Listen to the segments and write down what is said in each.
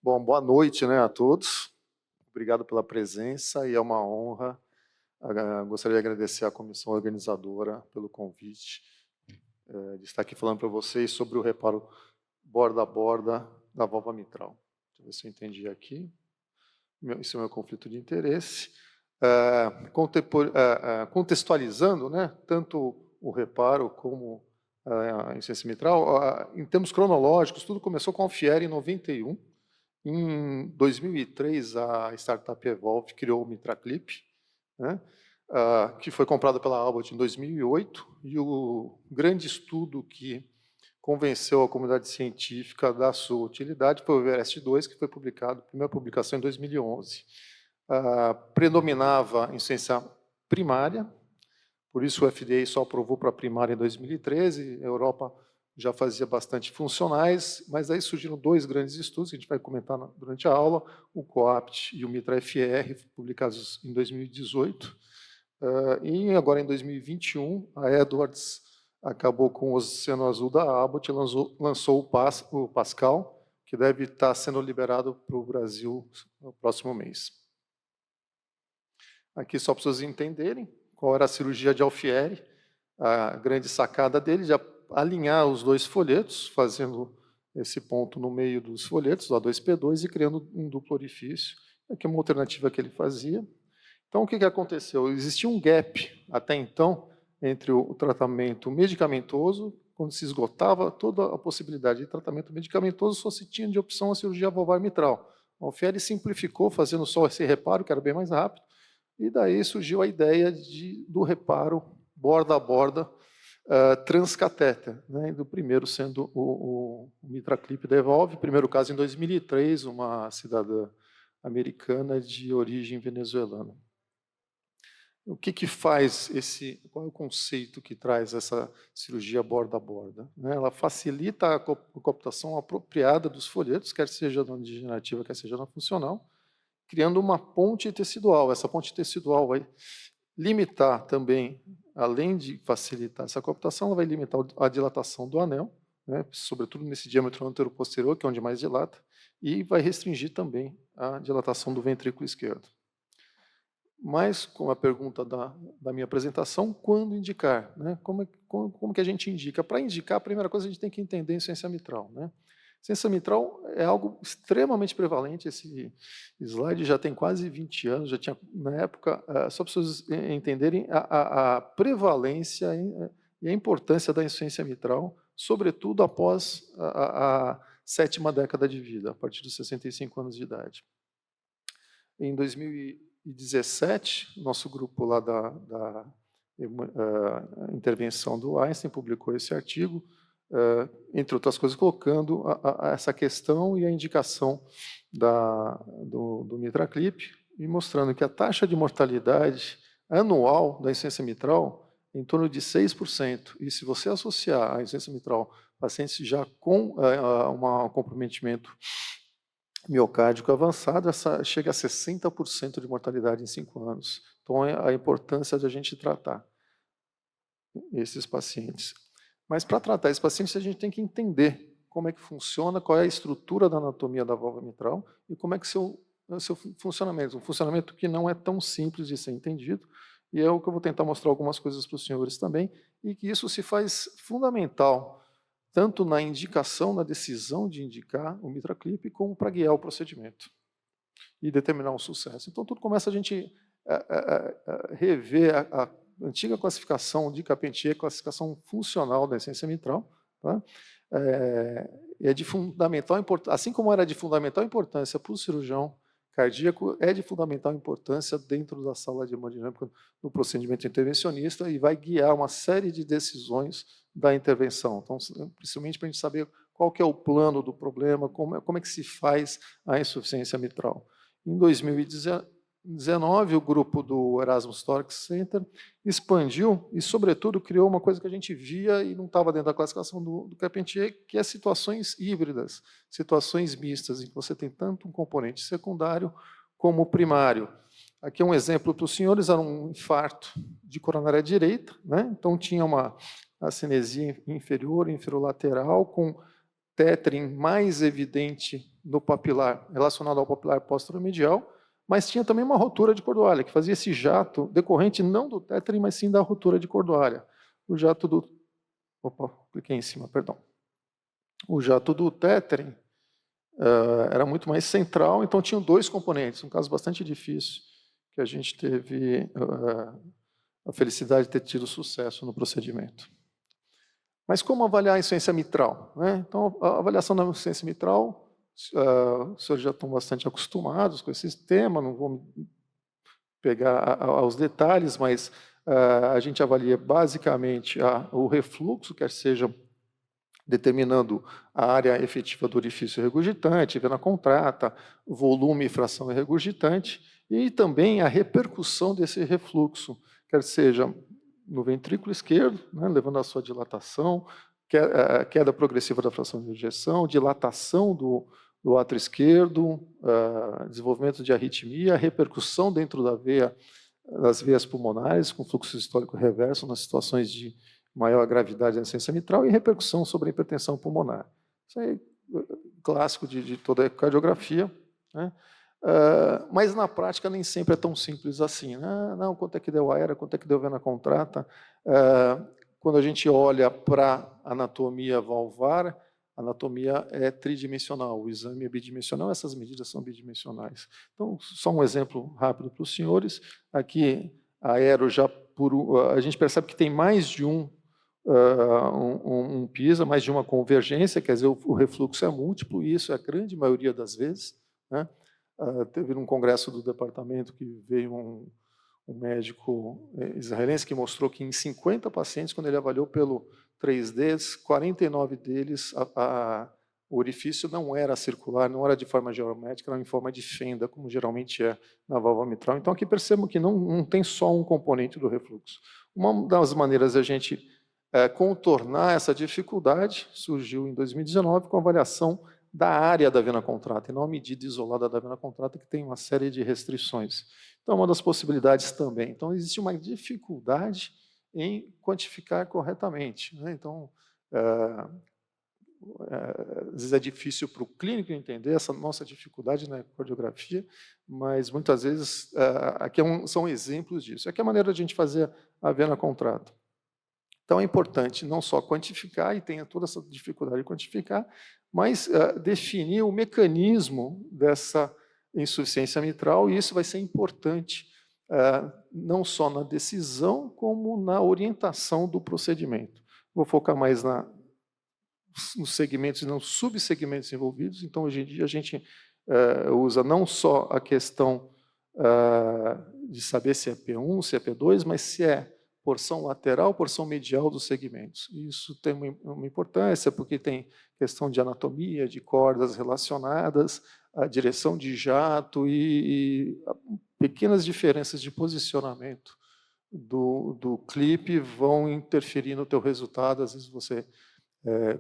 Bom, boa noite, né, a todos. Obrigado pela presença e é uma honra. Gostaria de agradecer à comissão organizadora pelo convite de estar aqui falando para vocês sobre o reparo borda a borda da válvula mitral. Deixa eu ver se eu entendi aqui. Esse é o meu conflito de interesse. Contextualizando, né, tanto o reparo como a insuficiência mitral, em termos cronológicos, tudo começou com a Alfieri em 91. Em 2003, a startup Evolve criou o MitraClip, né, que foi comprada pela Abbott em 2008, e o grande estudo que convenceu a comunidade científica da sua utilidade foi o Everest-2, que foi publicado, a primeira publicação em 2011. Predominava insuficiência primária, por isso o FDA só aprovou para a primária em 2013, a Europa já fazia bastante funcionais, mas aí surgiram dois grandes estudos, que a gente vai comentar durante a aula, o COAPT e o MITRA-FR, publicados em 2018. E agora, em 2021, a Edwards acabou com o Oceano Azul da Abbott e lançou o Pascal, que deve estar sendo liberado para o Brasil no próximo mês. Aqui, só para vocês entenderem qual era a cirurgia de Alfieri, a grande sacada dele, de alinhar os dois folhetos, fazendo esse ponto no meio dos folhetos, o A2P2, e criando um duplo orifício. Aqui é uma alternativa que ele fazia. Então, o que aconteceu? Existia um gap, até então, entre o tratamento medicamentoso, quando se esgotava toda a possibilidade de tratamento medicamentoso, só se tinha de opção a cirurgia valvar mitral. O Alfieri simplificou, fazendo só esse reparo, que era bem mais rápido, e daí surgiu a ideia do reparo borda a borda, transcatéter, né, do primeiro sendo o MitraClip da Evolve, primeiro caso em 2003, uma cidadã americana de origem venezuelana. O que faz qual é o conceito que traz essa cirurgia borda a borda? Ela facilita a cooptação apropriada dos folhetos, quer seja na degenerativa, quer seja na funcional, criando uma ponte tecidual. Essa ponte tecidual vai limitar também, além de facilitar essa cooptação, ela vai limitar a dilatação do anel, né, sobretudo nesse diâmetro anteroposterior, que é onde mais dilata, e vai restringir também a dilatação do ventrículo esquerdo. Mas, com a pergunta da minha apresentação, quando indicar? Né? Como que a gente indica? Para indicar, a primeira coisa, a gente tem que entender a insuficiência mitral. Né? Insuficiência mitral é algo extremamente prevalente. Esse slide já tem quase 20 anos, já tinha, na época, só para vocês entenderem a prevalência e a importância da insuficiência mitral, sobretudo após a 7ª década de vida, a partir dos 65 anos de idade. Em 2017, nosso grupo lá da intervenção do Einstein publicou esse artigo, entre outras coisas, colocando essa questão e a indicação do MitraClip, e mostrando que a taxa de mortalidade anual da insuficiência mitral é em torno de 6%. E se você associar a insuficiência mitral pacientes já com um comprometimento miocárdico avançado, chega a 60% de mortalidade em 5 anos. Então, é a importância de a gente tratar esses pacientes. Mas, para tratar esses pacientes, a gente tem que entender como é que funciona, qual é a estrutura da anatomia da válvula mitral e como é que é o seu funcionamento. Um funcionamento que não é tão simples de ser entendido, e é o que eu vou tentar mostrar algumas coisas para os senhores também, e que isso se faz fundamental tanto na indicação, na decisão de indicar o MitraClip, como para guiar o procedimento e determinar um sucesso. Então, tudo começa a gente rever a antiga classificação de Carpentier, classificação funcional da insuficiência mitral. Tá? É de fundamental importância, assim como era de fundamental importância para o cirurgião cardíaco, é de fundamental importância dentro da sala de hemodinâmica no procedimento intervencionista e vai guiar uma série de decisões da intervenção. Então, principalmente para a gente saber qual que é o plano do problema, como é que se faz a insuficiência mitral. Em 2019, o grupo do Erasmus Thorax Center expandiu e, sobretudo, criou uma coisa que a gente via e não estava dentro da classificação do Carpentier, que é situações híbridas, situações mistas, em que você tem tanto um componente secundário como primário. Aqui é um exemplo para os senhores, era um infarto de coronária direita, né? Então tinha uma acinesia inferior, inferolateral, com tétrin mais evidente no papilar, relacionado ao papilar posteromedial, mas tinha também uma rotura de cordoalha, que fazia esse jato decorrente não do tethering, mas sim da rotura de cordoalha. O jato do... Opa, cliquei em cima, perdão. O jato do tethering era muito mais central, então tinham dois componentes, um caso bastante difícil, que a gente teve a felicidade de ter tido sucesso no procedimento. Mas como avaliar a insuficiência mitral, né? Então, a avaliação da insuficiência mitral, os senhores já estão bastante acostumados com esse tema, não vou pegar aos detalhes, mas a gente avalia basicamente o refluxo, quer seja determinando a área efetiva do orifício regurgitante, vena contrata, volume e fração regurgitante, e também a repercussão desse refluxo, quer seja no ventrículo esquerdo, né, levando à sua dilatação, queda progressiva da fração de ejeção, dilatação do átrio esquerdo, desenvolvimento de arritmia, repercussão dentro das veias pulmonares, com fluxo sistólico reverso nas situações de maior gravidade da insuficiência mitral e repercussão sobre a hipertensão pulmonar. Isso aí é clássico de toda a cardiografia, né? Mas na prática nem sempre é tão simples assim, né? Não, quanto é que deu aérea, quanto é que deu vena contrata. Quando a gente olha para a anatomia valvar, a anatomia é tridimensional, o exame é bidimensional, essas medidas são bidimensionais. Então, só um exemplo rápido para os senhores. Aqui, a aero já a gente percebe que tem mais de um PISA, mais de uma convergência, quer dizer, o refluxo é múltiplo, e isso é a grande maioria das vezes, né? Teve um congresso do departamento que veio um médico israelense que mostrou que em 50 pacientes, quando ele avaliou pelo 3D, 49 deles, o orifício não era circular, não era de forma geométrica, era em forma de fenda, como geralmente é na válvula mitral. Então, aqui percebam que não tem só um componente do refluxo. Uma das maneiras de a gente contornar essa dificuldade surgiu em 2019 com a avaliação da área da vena contrata, e não a medida isolada da vena contrata, que tem uma série de restrições. Então, é uma das possibilidades também. Então, existe uma dificuldade em quantificar corretamente, né? Então, às vezes é difícil para o clínico entender essa nossa dificuldade na cardiografia, mas muitas vezes aqui são exemplos disso. Aqui é a maneira de a gente fazer a vena contrata. Então, é importante não só quantificar, e tem toda essa dificuldade de quantificar, mas definir o mecanismo dessa insuficiência mitral, e isso vai ser importante não só na decisão, como na orientação do procedimento. Vou focar mais nos segmentos e não subsegmentos envolvidos. Então, hoje em dia, a gente usa não só a questão de saber se é P1, se é P2, mas se é porção lateral, porção medial dos segmentos. Isso tem uma importância, porque tem questão de anatomia, de cordas relacionadas, a direção de jato e pequenas diferenças de posicionamento do clipe vão interferir no teu resultado. Às vezes você,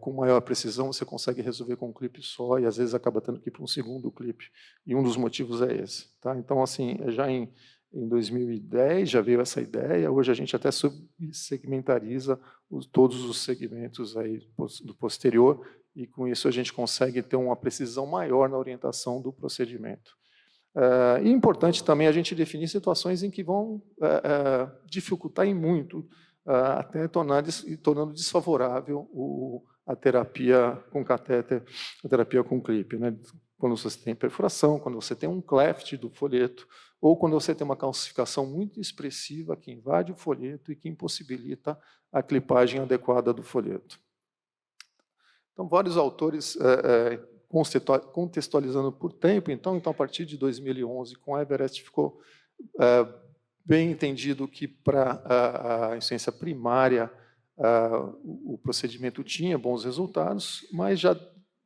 com maior precisão, você consegue resolver com um clipe só e às vezes acaba tendo que ir para um segundo clipe. E um dos motivos é esse. Tá? Então, assim, já em 2010 já veio essa ideia, hoje a gente até subsegmentariza todos os segmentos aí do posterior, e com isso a gente consegue ter uma precisão maior na orientação do procedimento. E é importante também a gente definir situações em que vão dificultar em muito, até tornando desfavorável a terapia com catéter, a terapia com clipe, né? Quando você tem perfuração, quando você tem um cleft do folheto, ou quando você tem uma calcificação muito expressiva que invade o folheto e que impossibilita a clipagem adequada do folheto. Então, vários autores contextualizando por tempo, então a partir de 2011, com a Everest, ficou bem entendido que para a insuficiência primária o procedimento tinha bons resultados, mas já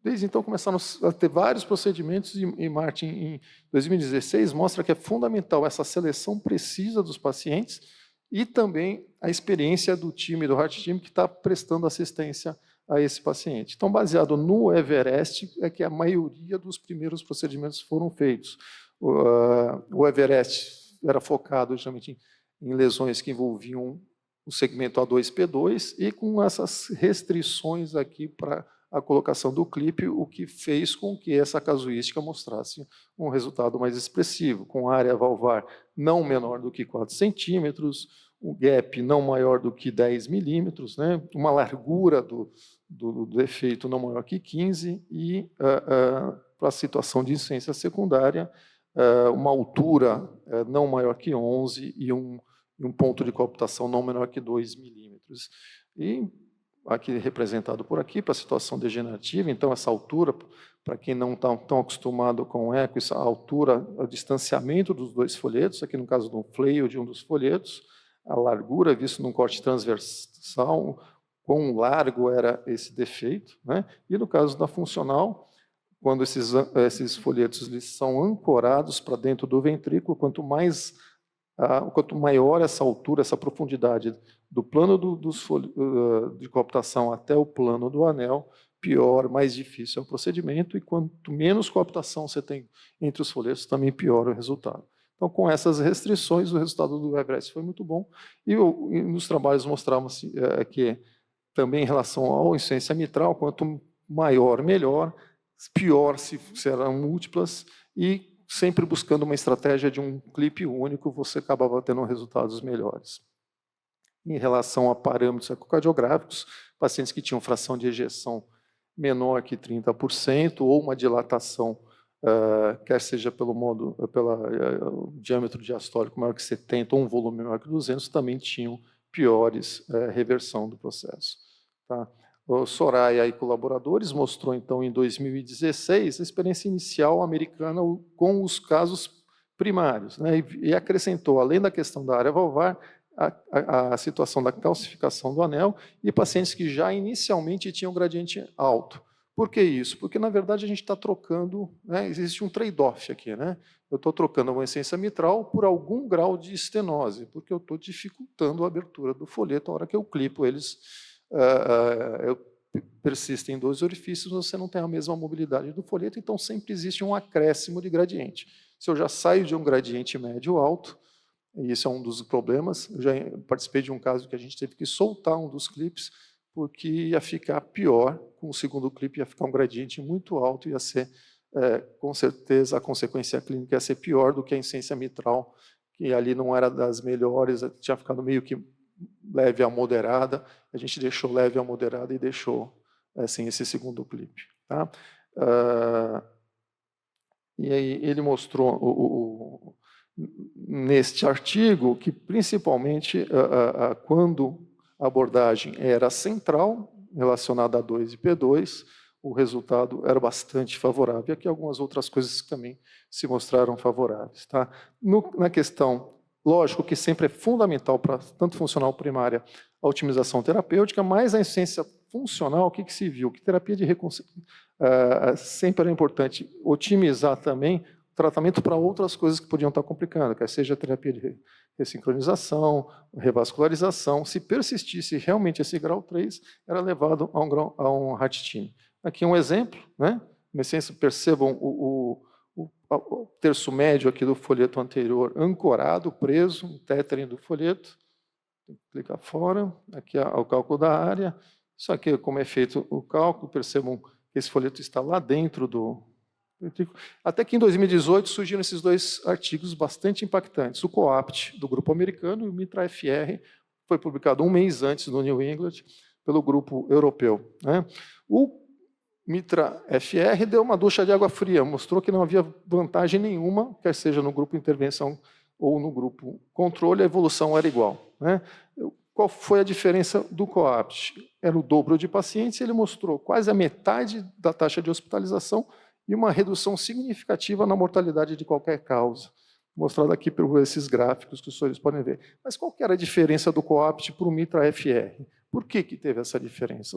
desde então começaram a ter vários procedimentos, e Martin, em 2016, mostra que é fundamental essa seleção precisa dos pacientes e também a experiência do time, do Heart Team, que está prestando assistência a esse paciente. Então, baseado no Everest, é que a maioria dos primeiros procedimentos foram feitos. O Everest era focado, justamente, em lesões que envolviam o segmento A2, P2, e com essas restrições aqui para a colocação do clipe, o que fez com que essa casuística mostrasse um resultado mais expressivo, com área valvar não menor do que 4 centímetros, um gap não maior do que 10 milímetros, né? Uma largura do defeito não maior que 15 e, para a situação de insuficiência secundária, uma altura não maior que 11 e um ponto de cooptação não menor que 2 milímetros. E aqui representado por aqui, para a situação degenerativa, então essa altura, para quem não está tão acostumado com o eco, essa altura, o distanciamento dos dois folhetos, aqui no caso do flail de um dos folhetos, a largura, visto num corte transversal, quão largo era esse defeito, né? E no caso da funcional, quando esses folhetos eles são ancorados para dentro do ventrículo, quanto maior essa altura, essa profundidade do plano de cooptação até o plano do anel, pior, mais difícil é o procedimento, e quanto menos cooptação você tem entre os folhetos, também pior o resultado. Então, com essas restrições, o resultado do Everest foi muito bom, e nos trabalhos mostramos que também em relação à insuficiência mitral, quanto maior, melhor, pior se eram múltiplas, e sempre buscando uma estratégia de um clipe único, você acabava tendo resultados melhores. Em relação a parâmetros ecocardiográficos, pacientes que tinham fração de ejeção menor que 30%, ou uma dilatação, quer seja pelo diâmetro diastólico maior que 70, ou um volume maior que 200, também tinham piores reversão do processo. Tá? O Soraya e colaboradores mostrou, então, em 2016, a experiência inicial americana com os casos primários, né, e acrescentou, além da questão da área valvar, a situação da calcificação do anel e pacientes que já inicialmente tinham gradiente alto. Por que isso? Porque, na verdade, a gente está trocando, né, existe um trade-off aqui. Né? Eu estou trocando uma insuficiência mitral por algum grau de estenose, porque eu estou dificultando a abertura do folheto. A hora que eu clipo eles, persistem em 2 orifícios, você não tem a mesma mobilidade do folheto, então sempre existe um acréscimo de gradiente. Se eu já saio de um gradiente médio-alto, e esse é um dos problemas, eu já participei de um caso que a gente teve que soltar um dos clipes, porque ia ficar pior, com o segundo clipe ia ficar um gradiente muito alto, ia ser, com certeza, a consequência clínica ia ser pior do que a insuficiência mitral, que ali não era das melhores, tinha ficado meio que leve a moderada, a gente deixou leve a moderada e deixou assim, esse segundo clipe. Tá? E aí ele mostrou neste artigo que, principalmente, quando a abordagem era central, relacionada a 2 e P2, o resultado era bastante favorável. E aqui algumas outras coisas que também se mostraram favoráveis. Tá? Na questão, lógico que sempre é fundamental para tanto funcional primária a otimização terapêutica, mas a insuficiência funcional, o que se viu? Que terapia de reconciliação sempre era importante otimizar também tratamento para outras coisas que podiam estar complicando, quer seja terapia de ressincronização, revascularização. Se persistisse realmente esse grau 3, era levado a um heart-team. Aqui um exemplo, né? Na essência, percebam o terço médio aqui do folheto anterior ancorado, preso, o tethering do folheto. Clicar fora, aqui o cálculo da área. Isso aqui, como é feito o cálculo, percebam que esse folheto está lá dentro do ventrículo. Até que em 2018 surgiram esses 2 artigos bastante impactantes. O COAPT, do grupo americano, e o MITRA-FR, foi publicado um mês antes no New England, pelo grupo europeu. Né? O MITRA-FR deu uma ducha de água fria, mostrou que não havia vantagem nenhuma, quer seja no grupo intervenção ou no grupo controle, a evolução era igual. Né? Qual foi a diferença do COAPT? Era o dobro de pacientes, e ele mostrou quase a metade da taxa de hospitalização e uma redução significativa na mortalidade de qualquer causa, mostrado aqui por esses gráficos que os senhores podem ver. Mas qual que era a diferença do COAPT para o MITRA-FR? Por que teve essa diferença?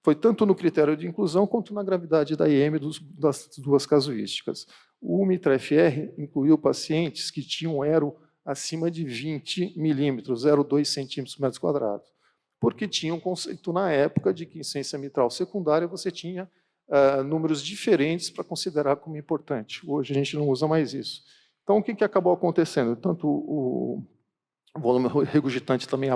Foi tanto no critério de inclusão quanto na gravidade da IM das 2 casuísticas. O MITRA-FR incluiu pacientes que tinham ERO acima de 20 milímetros, 0,2 centímetros por metro quadrado, porque tinha um conceito na época de que em insuficiência mitral secundária você tinha números diferentes para considerar como importante. Hoje a gente não usa mais isso. Então, o que acabou acontecendo? Tanto o volume regurgitante também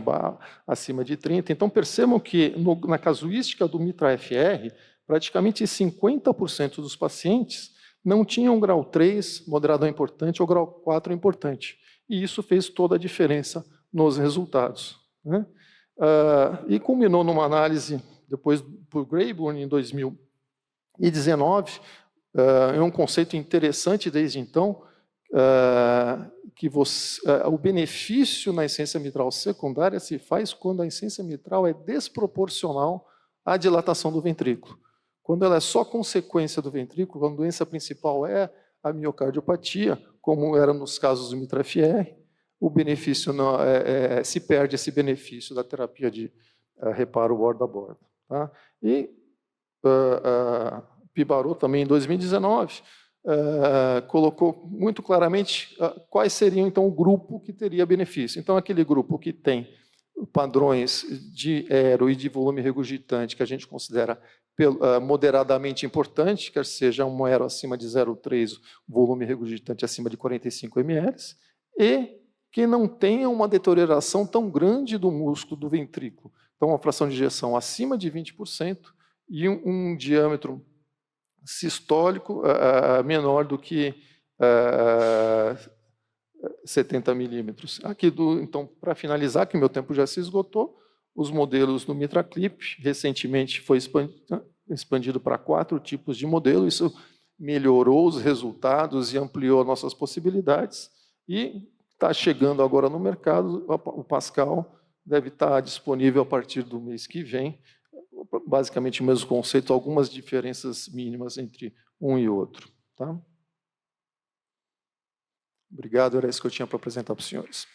acima de 30. Então, percebam que na casuística do MITRA-FR, praticamente 50% dos pacientes não tinham grau 3, moderado ou importante, ou grau 4 importante. E isso fez toda a diferença nos resultados, né? E culminou numa análise, depois por Grayburn, em 2019, é um conceito interessante desde então, que o benefício na insuficiência mitral secundária se faz quando a insuficiência mitral é desproporcional à dilatação do ventrículo. Quando ela é só consequência do ventrículo, quando a doença principal é a miocardiopatia, como era nos casos do MITRA-FR, o benefício não, se perde esse benefício da terapia de reparo borda a borda. Tá? E Pibarot também, em 2019, colocou muito claramente quais seriam, então, o grupo que teria benefício. Então, aquele grupo que tem padrões de aero e de volume regurgitante, que a gente considera moderadamente importante, quer seja um aero acima de 0,3, volume regurgitante acima de 45 ml, e que não tenha uma deterioração tão grande do músculo do ventrículo. Então, uma fração de ejeção acima de 20% e um diâmetro sistólico menor do que 70 milímetros. Aqui, então, para finalizar, que meu tempo já se esgotou, os modelos do MitraClip, recentemente foi expandido para 4 tipos de modelo, isso melhorou os resultados e ampliou nossas possibilidades, e está chegando agora no mercado, o Pascal deve estar disponível a partir do mês que vem, basicamente o mesmo conceito, algumas diferenças mínimas entre um e outro. Tá? Obrigado, era isso que eu tinha para apresentar para os senhores.